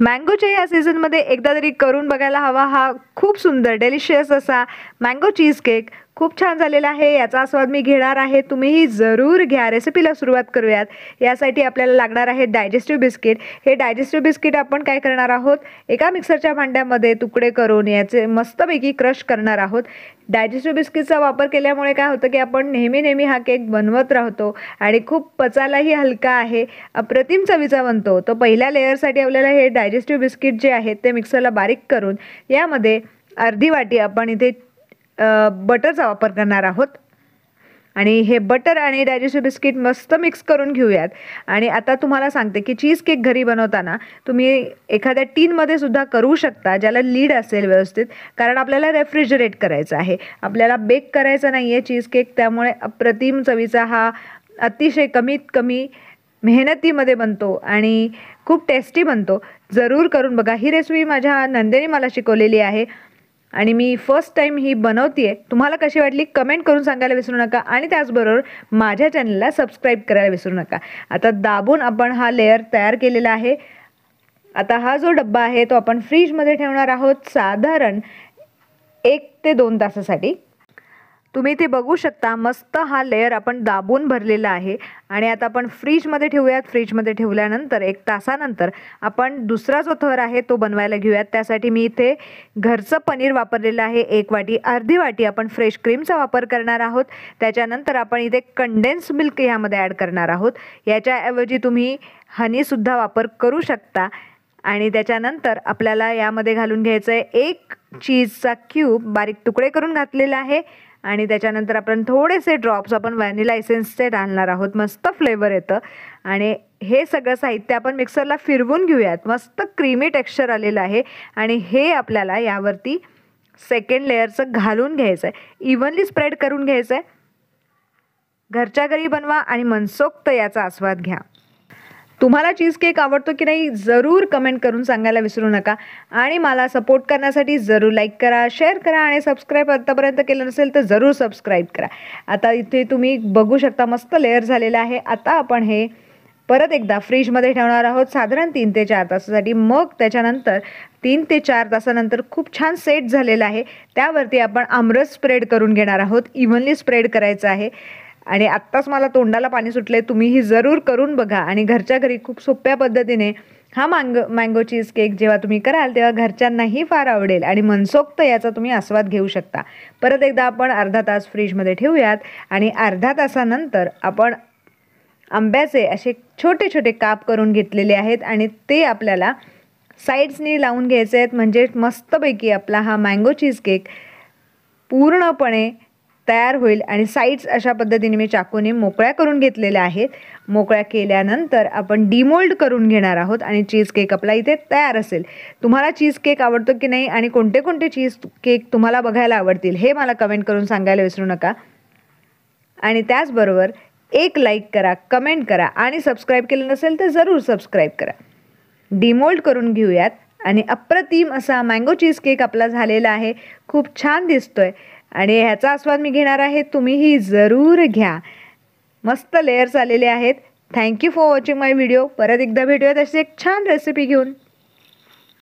मँगोच्या या सीझनमध्ये एकदा तरी करून बघायला हवा हा खूप सुंदर डेलिशियस असा मँगो चीज केक. खूप छान झालेला आहे, याचा आस्वाद मी घेणार आहे. तुम्हीही जरूर घ्या. रेसिपीला सुरुवात करूयात. यासाठी आपल्याला लागणार आहे डायजेस्टिव्ह बिस्किट. हे डायजेस्टिव्ह बिस्किट आपण काय करणार आहोत, एका मिक्सरच्या भांड्यामध्ये तुकडे करून याचे मस्तपैकी क्रश करणार आहोत. डायजेस्टिव्ह बिस्किटचा वापर केल्यामुळे काय होतं की आपण नेहमी हा केक बनवत राहतो आणि खूप पचायलाही हलका आहे, अप्रतिम चवीचा बनतो. तर पहिल्या लेअरसाठी आपल्याला हे डायजेस्टिव्ह बिस्किट जे आहेत ते मिक्सरला बारीक करून यामध्ये अर्धी वाटी आपण इथे बटरचा वापर करणार आहोत. आणि हे बटर आणि डायजेस्टिव्ह बिस्किट मस्त मिक्स करून घेऊयात. आणि आता तुम्हाला सांगते की चीज केक घरी बनवताना तुम्ही एखाद्या टीनमध्ये सुद्धा करू शकता, ज्याला लीड असेल व्यवस्थित, कारण आपल्याला रेफ्रिजरेट करायचं आहे, आपल्याला बेक करायचं नाही आहे चीज केक. त्यामुळे अप्रतिम चवीचा हा अतिशय कमीत कमी मेहनतीमध्ये बनतो आणि खूप टेस्टी बनतो. जरूर करून बघा. ही रेसिपी माझ्या नंदेने मला शिकवलेली आहे आणि मी फर्स्ट टाईम ही बनवते. तुम्हाला कशी वाटली कमेंट करून सांगायला विसरू नका आणि त्याचबरोबर माझ्या चॅनलला सबस्क्राईब करायला विसरू नका. आता दाबून आपण हा लेअर तयार केलेला आहे. आता हा जो डब्बा आहे तो आपण फ्रीजमध्ये ठेवणार आहोत साधारण 1 ते 2 तासासाठी. तुम्ही ते बघू शकता, मस्त हा लेअर आपण दाबून भरलेला आहे. आणि आता आपण फ्रीजमध्ये ठेवूयात. फ्रीजमध्ये ठेवल्यानंतर 1 तासानंतर आपण दुसरा जो थर आहे तो बनवायला घेऊयात. त्यासाठी मी इथे घरचं पनीर वापरलेलं आहे 1 वाटी. अर्धी वाटी आपण फ्रेश क्रीमचा वापर करणार आहोत. त्याच्यानंतर आपण इथे कंडेन्स मिल्क यामध्ये ॲड करणार आहोत. याच्याऐवजी तुम्ही हनीसुद्धा वापर करू शकता. आणि त्याच्यानंतर आपल्याला यामध्ये घालून घ्यायचं आहे 1 चीजचा क्यूब बारीक तुकडे करून घातलेला आहे. आणि त्याच्यानंतर आपण थोडेसे ड्रॉप्स आपण व्हॅनिला एसेन्सचे घालणार आहोत. मस्त फ्लेवर येतं. आणि हे सगळं साहित्य आपण मिक्सरला फिरवून घेऊयात. मस्त क्रीमी टेक्स्चर आलेलं आहे. आणि हे आपल्याला यावरती सेकंड लेअरचं घालून घ्यायचं आहे. इव्हनली स्प्रेड करून घ्यायचं आहे. घरच्या घरी बनवा आणि मनसोक्त याचा आस्वाद घ्या. तुम्हाला चीज केक आवडतो की नाही जरूर कमेंट करून सांगायला विसरू नका. आणि मला सपोर्ट करण्यासाठी जरूर लाईक करा, शेअर करा आणि सबस्क्राईब आत्तापर्यंत केलं नसेल तर जरूर सबस्क्राईब करा. आता इथे तुम्ही बघू शकता मस्त लेअर झालेलं आहे. आता आपण हे परत एकदा फ्रीजमध्ये ठेवणार आहोत साधारण 3 ते 4 तासासाठी. मग त्याच्यानंतर 3 ते 4 तासानंतर खूप छान सेट झालेलं आहे. त्यावरती आपण आमरस स्प्रेड करून घेणार आहोत. इव्हनली स्प्रेड करायचं आहे. आणि आत्ताच मला तोंडाला पाणी सुटले. तुम्हीही जरूर करून बघा. आणि घरच्या घरी खूप सोप्या पद्धतीने हा मँगो चीज केक जेव्हा तुम्ही कराल तेव्हा घरच्यांनाही फार आवडेल आणि मनसोक्त याचा तुम्ही आस्वाद घेऊ शकता. परत एकदा आपण अर्धा तास फ्रीजमध्ये ठेवूयात. आणि अर्धा तासानंतर आपण आंब्याचे असे छोटे छोटे काप करून घेतलेले आहेत आणि ते आपल्याला साईड्सनी लावून घ्यायचे आहेत. म्हणजे मस्तपैकी आपला हा मँगो चीज केक पूर्णपणे तयार होईल. आणि साईड्स अशा पद्धतीने मी चाकूने मोकळ्या करून घेतलेल्या आहेत. मोकळ्या केल्यानंतर आपण डिमोल्ड करून घेणार आहोत आणि चीज केक आपला इथे तयार असेल. तुम्हाला चीज केक आवडतो की नाही आणि कोणते कोणते चीज केक तुम्हाला बघायला आवडतील हे मला कमेंट करून सांगायला विसरू नका. आणि त्याचबरोबर एक लाईक करा, कमेंट करा आणि सबस्क्राईब केलं नसेल तर जरूर सबस्क्राईब करा. डिमोल्ड करून घेऊयात. आणि अप्रतिम असा मँगो चीज केक आपला झालेला आहे. खूप छान दिसतोय आणि ह्याचा आस्वाद मी घेणार आहे. तुम्हीही जरूर घ्या. मस्त लेयर्स आलेले आहेत. Thank you for watching my video. परत एकदा भेटूयात अशी एक छान रेसिपी घेऊन.